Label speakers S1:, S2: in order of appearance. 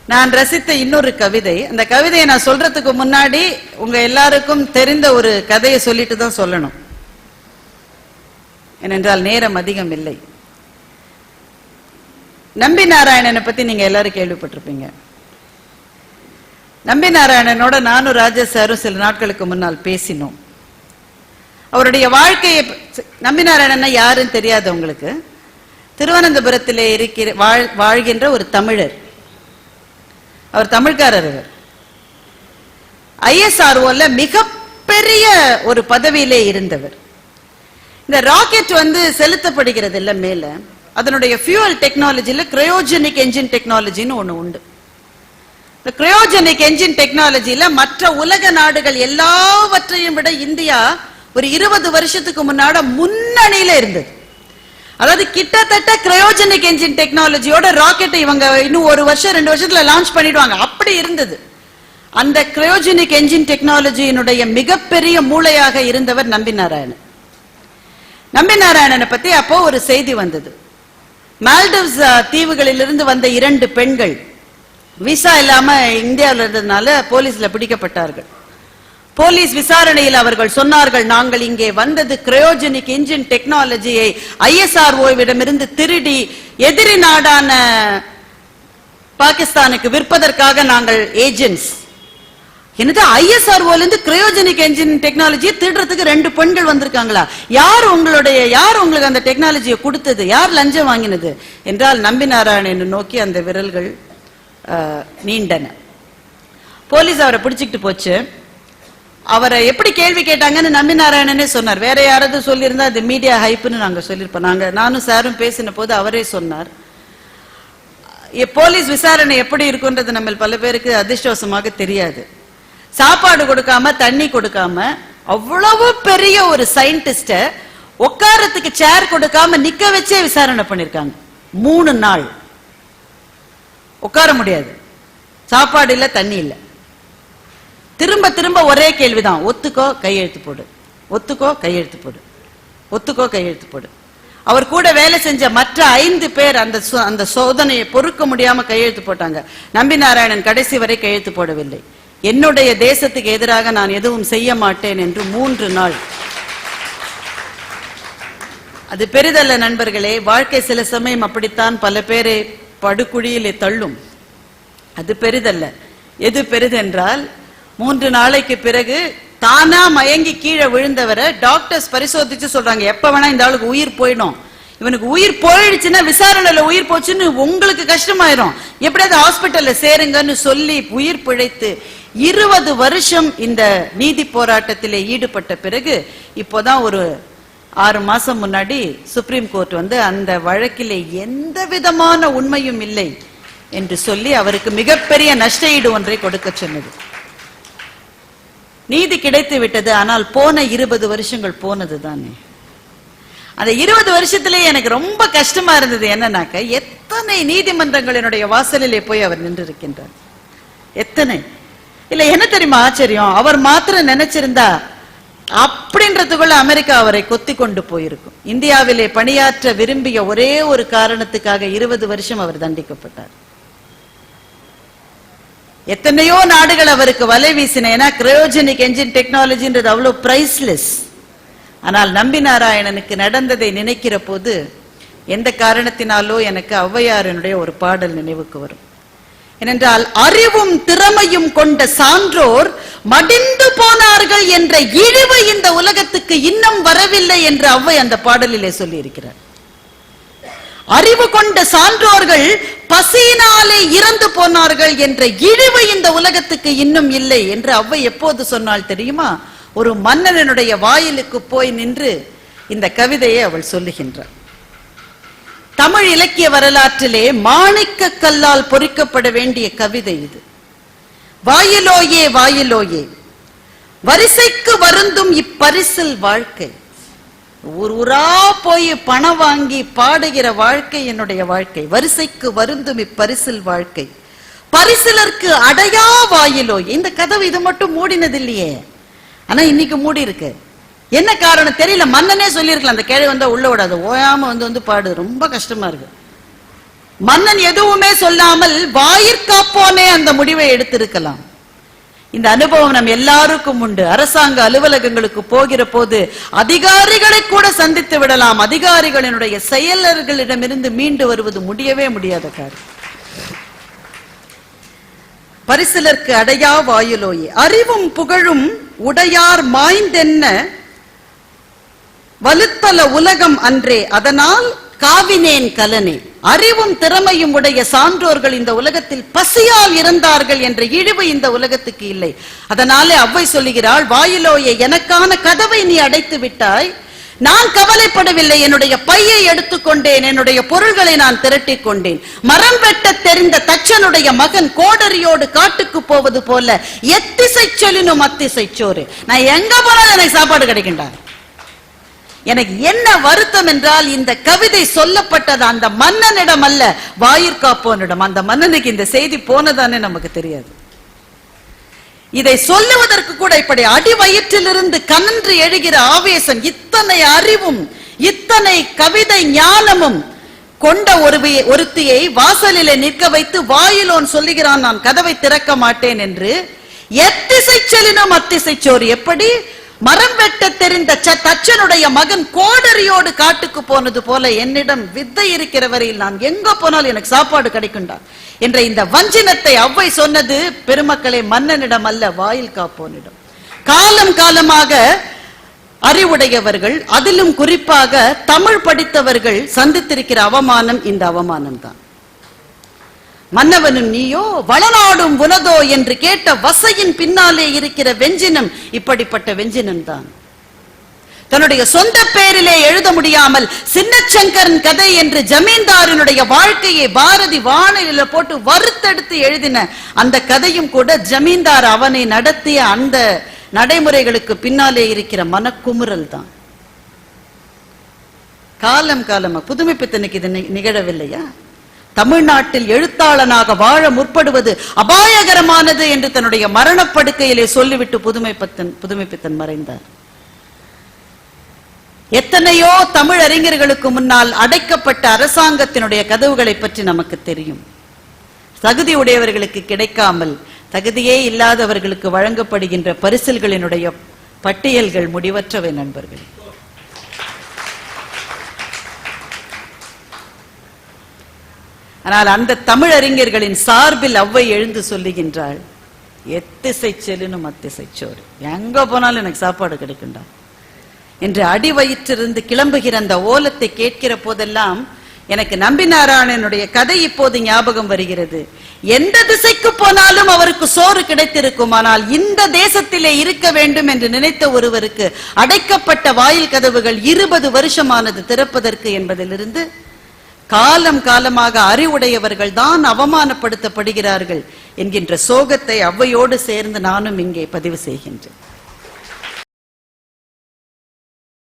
S1: நான் ரசித்த இன்னொரு கவிதை. அந்த கவிதையை நான் சொல்றதுக்கு முன்னாடி உங்க எல்லாருக்கும் தெரிந்த ஒரு கதையை சொல்லிட்டு தான் சொல்லணும், ஏனென்றால் நேரம் அதிகம் இல்லை. நம்பி நாராயணனை பத்தி நீங்க எல்லாரும் கேள்விப்பட்டிருப்பீங்க. நம்பி நாராயணனோட நானும் ராஜா சாரும் சில நாட்களுக்கு முன்னால் பேசினோம். அவருடைய வாழ்க்கையை, நம்பி நாராயணன் யாருன்னு தெரியாது உங்களுக்கு, திருவனந்தபுரத்திலே வாழ்கின்ற ஒரு தமிழர். அவர் தமிழ்காரர். ISROல மிகப்பெரிய ஒரு பதவியிலே இருந்தவர். இந்த ராக்கெட் செலுத்தப்படுகிறது இல்ல மேல, அதனுடைய ஃபியூவல் டெக்னாலஜில கிரையோஜெனிக் என்ஜின் டெக்னாலஜின்னு ஒண்ணு உண்டு. இந்த கிரையோஜெனிக் என்ஜின் டெக்னாலஜில மற்ற உலக நாடுகள் எல்லாவற்றையும் விட இந்தியா ஒரு 20 வருஷத்துக்கு முன்னாடி முன்னணியில இருந்தது. அதாவது கிட்டத்தட்ட கிரையோஜெனிக் என்ஜின் டெக்னாலஜியோட ராக்கெட்டை இவங்க இன்னும் 1 வருஷம் 2 வருஷத்துல லான்ச் பண்ணிடுவாங்க, அப்படி இருந்தது. அந்த கிரையோஜெனிக் என்ஜின் டெக்னாலஜியினுடைய மிகப்பெரிய மூளையாக இருந்தவர் நம்பி நாராயணன். நம்பி நாராயணனை பத்தி அப்போ ஒரு செய்தி வந்தது. மால்டிவ்ஸ் தீவுகளிலிருந்து வந்த 2 பெண்கள் விசா இல்லாம இந்தியாவில் இருந்ததுனால போலீஸ்ல பிடிக்கப்பட்டார்கள். போலீஸ் விசாரணையில் அவர்கள் சொன்னார்கள், நாங்கள் இங்கே வந்தது கிரையோஜெனிக் என்ஜின் டெக்னாலஜியை ISROவிடமிருந்து திருடி எதிரி நாடான பாகிஸ்தானுக்கு விற்பதற்காக நாங்கள் ஏஜென்ட்ஸ். என்னது, ISROல இருந்து கிரையோஜெனிக் என்ஜின் டெக்னாலஜியை திருடுறதுக்கு 2 பெண்கள் வந்திருக்காங்களா? யார் உங்களுக்கு அந்த டெக்னாலஜியை கொடுத்தது? யார் லஞ்சம் வாங்கினது என்றால் நம்பி நாராயணனை நோக்கி அந்த விரல்கள் நீண்டன. போலீஸ் அவரை பிடிச்சிட்டு போச்சு. அவரை எப்படி கேள்வி கேட்டாங்கன்னு நம்பி நாராயணனே சொன்னார். வேற யாராவது சொல்லியிருந்தா அது மீடியா ஹைப்னு நாங்க சொல்லியிருப்போம். நானும் சாரும் பேசின போது அவரே சொன்னார். போலீஸ் விசாரணை எப்படி இருக்குன்றது நம்ம பல பேருக்கு அதிர்ஷ்டவசமாக தெரியாது. சாப்பாடு கொடுக்காம தண்ணி கொடுக்காம அவ்வளவு பெரிய ஒரு சயின்டிஸ்ட உட்காரத்துக்கு சேர் கொடுக்காம நிக்க வச்சே விசாரணை பண்ணிருக்காங்க. 3 நாள் உட்கார முடியாது, சாப்பாடு இல்ல, தண்ணி இல்ல. திரும்ப திரும்ப ஒரே கேள்விதான், ஒத்துக்கோ கையெழுத்து போடு, ஒத்துக்கோ கையெழுத்து போடு, ஒத்துக்கோ கையெழுத்து போடு. அவர் கூட வேலை செஞ்ச மற்ற 5 பேர் அந்த சோதனையை பொறுக்க முடியாம கையெழுத்து போட்டாங்க. நம்பி நாராயணன் கடைசி வரை கையெழுத்து போடவில்லை. என்னுடைய தேசத்துக்கு எதிராக நான் எதுவும் செய்ய மாட்டேன் என்று 3 நாள். அது பெரிதல்ல நண்பர்களே. வாழ்க்கை சில சமயம் அப்படித்தான் பல பேரை படுகுழியிலே தள்ளும். அது பெரிதல்ல. எது பெரிதென்றால், 3 நாளைக்கு பிறகு தானா மயங்கி கீழே விழுந்தவரை டாக்டர்ஸ் பரிசோதிச்சு சொல்றாங்க, எப்ப வேணா இந்த ஆளுக்கு உயிர் போயிடும், இவனுக்கு உயிர் போயிடுச்சுன்னா விசாரணையில உயிர் போச்சுன்னு உங்களுக்கு கஷ்டமாயிரும், எப்படியாவது ஹாஸ்பிட்டல்ல சேருங்கன்னு சொல்லி உயிர் பிழைத்து 20 வருஷம் இந்த நீதி போராட்டத்திலே ஈடுபட்ட பிறகு இப்போதான் ஒரு 6 மாசம் முன்னாடி சுப்ரீம் கோர்ட் அந்த வழக்கிலே எந்த விதமான உண்மையும் இல்லை என்று சொல்லி அவருக்கு மிகப்பெரிய நஷ்ட ஈடு ஒன்றை கொடுக்க சொன்னது. நீதி கிடைத்து விட்டது. ஆனால் போன 20 வருஷங்கள் போனது தானே. அந்த 20 வருஷத்திலே எனக்கு ரொம்ப கஷ்டமா இருந்தது என்னன்னாக்க, எத்தனை நீதிமன்றங்களினுடைய வாசலிலே போய் அவர் நின்று இருக்கின்றார். எத்தனை இல்ல, என்ன தெரியுமா ஆச்சரியம், அவர் மாத்திரம் நினைச்சிருந்தா அப்படின்றதுக்குள்ள அமெரிக்கா அவரை கொத்தி கொண்டு போயிருக்கும். இந்தியாவிலே பணியாற்ற விரும்பிய ஒரே ஒரு காரணத்துக்காக 20 வருஷம் அவர் தண்டிக்கப்பட்டார். எத்தனையோ நாடுகள் அவருக்கு வலை வீசின. ஏன்னா கிரையோஜெனிக் என்ஜின் டெக்னாலஜின்றது அவ்வளவு பிரைஸ்லெஸ். ஆனால் நம்பி நாராயணனுக்கு நடந்ததை நினைக்கிற போது எந்த காரணத்தினாலோ எனக்கு ஔவையாரனுடைய ஒரு பாடல் நினைவுக்கு வரும். ஏனென்றால், அறிவும் திறமையும் கொண்ட சான்றோர் மடிந்து போனார்கள் என்ற இழிவு இந்த உலகத்துக்கு இன்னும் வரவில்லை என்று ஔவை அந்த பாடலிலே சொல்லி இருக்கிறார். அறிவு கொண்ட சான்றோர்கள் பசியினாலே இறந்து போனார்கள் என்ற இழிவு இந்த உலகத்துக்கு இன்னும் இல்லை என்று ஔவை எப்போது சொன்னால் தெரியுமா? ஒரு மன்னனுடைய வாயிலுக்கு போய் நின்று இந்த கவிதையை அவள் சொல்லுகின்றார். தமிழ் இலக்கிய வரலாற்றிலே மாணிக்க கல்லால் பொறிக்கப்பட வேண்டிய கவிதை இது. வாயிலோயே வாயிலோயே வரிசைக்கு வருந்தும் இப்பரிசில் வாழ்க்கை. ஊரா போய் பணம் வாங்கி பாடுகிற வாழ்க்கை என்னுடைய வாழ்க்கை. வரிசைக்கு வருந்தும் இப்பரிசில் வாழ்க்கை, பரிசிலருக்கு அடையா வாயிலோயே. இந்த கதவு இது மட்டும் மூடினது இல்லையே, ஆனா இன்னைக்கு மூடி இருக்கு. என்ன காரணம் தெரியல. மன்னனே சொல்லியிருக்கலாம், அந்த கேள்வி வந்தா உள்ள விடாது, ஓயாம வந்து பாடு, ரொம்ப கஷ்டமா இருக்கு. மன்னன் எதுவுமே சொல்லாமல் வாயிற்காப்போனே அந்த முடிவை எடுத்திருக்கலாம். இந்த அனுபவம் நம் எல்லாருக்கும் உண்டு. அரசாங்க அலுவலகங்களுக்கு போகிற போது அதிகாரிகளை கூட சந்தித்து விடலாம். அதிகாரிகளினுடைய செயலர்களிடமிருந்து மீண்டு வருவது முடியவே முடியாத காரியம். பரிசிலர்க்கு அடையா வாயிலோயே அறிவும் புகழும் உடையார் மாய்ந்தென்ன வலுத்தல உலகம் அன்றே அதனால் காவினேன் கலனே. அறிவும் திறமையும் உடைய சான்றோர்கள் இந்த உலகத்தில் பசியால் இருந்தார்கள் என்ற இழிவு இந்த உலகத்துக்கு இல்லை. அதனாலே அவ்வை சொல்லுகிறாள், வாயிலோயே எனக்கான கதவை நீ அடைத்து விட்டாய், நான் கவலைப்படவில்லை. என்னுடைய பையை எடுத்துக்கொண்டேன், என்னுடைய பொருள்களை நான் திரட்டிக் கொண்டேன். மரம் வெட்ட தெரிந்த தச்சனுடைய மகன் கோடரியோடு காட்டுக்கு போவது போல எத்திசை சொல்லினும் அத்திசை சோறு. நான் எங்க போனாலும் எனக்கு சாப்பாடு கிடைக்கின்றார். எனக்கு என்ன வருத்தம் என்றால் இந்த கவிதை சொல்லப்பட்டது அந்த மன்னனிடம் அல்ல, வாயிற்காப்போனிடம். அந்த மன்னனுக்கு இந்த செய்தி போனதானே நமக்கு தெரியாது. இதை சொல்லுவதற்கு கூட இப்படி அடி வயிற்றிலிருந்து கனன்று எழுகிற ஆவேசம், இத்தனை அறிவும் இத்தனை கவிதை ஞானமும் கொண்ட ஒருத்தியை வாசலிலே நிற்க வைத்து வாயிலோன் சொல்லுகிறான், நான் கதவை திறக்க மாட்டேன் என்று. எத்திசை செலினும் அத்திசை சோறு. எப்படி? மரம் வெட்ட தெரிந்த தச்சனுடைய மகன் கோடரியோடு காட்டுக்கு போனது போல என்னிடம் வித்தை இருக்கிற வரையில் நான் எங்க போனாலும் எனக்கு சாப்பாடு கிடைக்குண்டா என்ற இந்த வஞ்சினத்தை அவ்வை சொன்னது பெருமக்களே மன்னனிடம் அல்ல, வாயில் காப்போனிடம். காலம் காலமாக அறிவுடையவர்கள், அதிலும் குறிப்பாக தமிழ் படித்தவர்கள் சந்தித்திருக்கிற அவமானம் இந்த அவமானம் தான். மன்னவனும் நீயோ வளநாடும் உனதோ என்று கேட்ட வசையின் பின்னாலே இருக்கிற வெஞ்சினம் இப்படிப்பட்ட வெஞ்சினம் தான். தன்னுடைய சொந்த பேரிலே எழுத முடியாமல் சின்னச்சங்கரன் கதை என்று ஜமீன்தாரினுடைய வாழ்க்கையை பாரதி வானில போட்டு வறுத்தெடுத்து எழுதின அந்த கதையும் கூட ஜமீன்தார் அவனை நடத்திய அந்த நடைமுறைகளுக்கு பின்னாலே இருக்கிற மனக்குமுறல் தான். காலம் காலமா புதுமைப்பித்தனுக்கு இது நிகழவில்லையா? தமிழ்நாட்டில் எழுத்தாளனாக வாழ முற்படுவது அபாயகரமானது என்று தன்னுடைய மரணப்படுக்கையிலே சொல்லிவிட்டு புதுமைப்பித்தன் மறைந்தார். எத்தனையோ தமிழ் அறிஞர்களுக்கு முன்னால் அடைக்கப்பட்ட அரசாங்கத்தினுடைய கதவுகளை பற்றி நமக்கு தெரியும். தகுதி உடையவர்களுக்கு கிடைக்காமல் தகுதியே இல்லாதவர்களுக்கு வழங்கப்படுகின்ற பரிசில்களினுடைய பட்டியல்கள் முடிவற்றவை நண்பர்கள். ஆனால் அந்த தமிழறிஞர்களின் சார்பில் அவ்வை எழுந்து சொல்லுகின்றாள், எத்திசை செலினும் அத்திசை சோறு. எங்க போனாலும் எனக்கு சாப்பாடு கிடைக்குண்டா என்று அடி வயிற்றிலிருந்து கிளம்புகிற அந்த ஓலத்தை கேட்கிற போதெல்லாம் எனக்கு நம்பினாராயணனுடைய கதை இப்போது ஞாபகம் வருகிறது. எந்த திசைக்கு போனாலும் அவருக்கு சோறு கிடைத்திருக்கும். ஆனால் இந்த தேசத்திலே இருக்க வேண்டும் என்று நினைத்த ஒருவருக்கு அடைக்கப்பட்ட வாயில் கதவுகள் 20 வருஷமானது திறப்பதற்கு என்பதிலிருந்து காலம் காலமாக அறிவுடையவர்கள் தான் அவமானப்படுத்தப்படுகிறார்கள் என்கின்ற சோகத்தை அவ்வையோடு சேர்ந்து நானும் இங்கே பதிவு செய்கின்றேன்.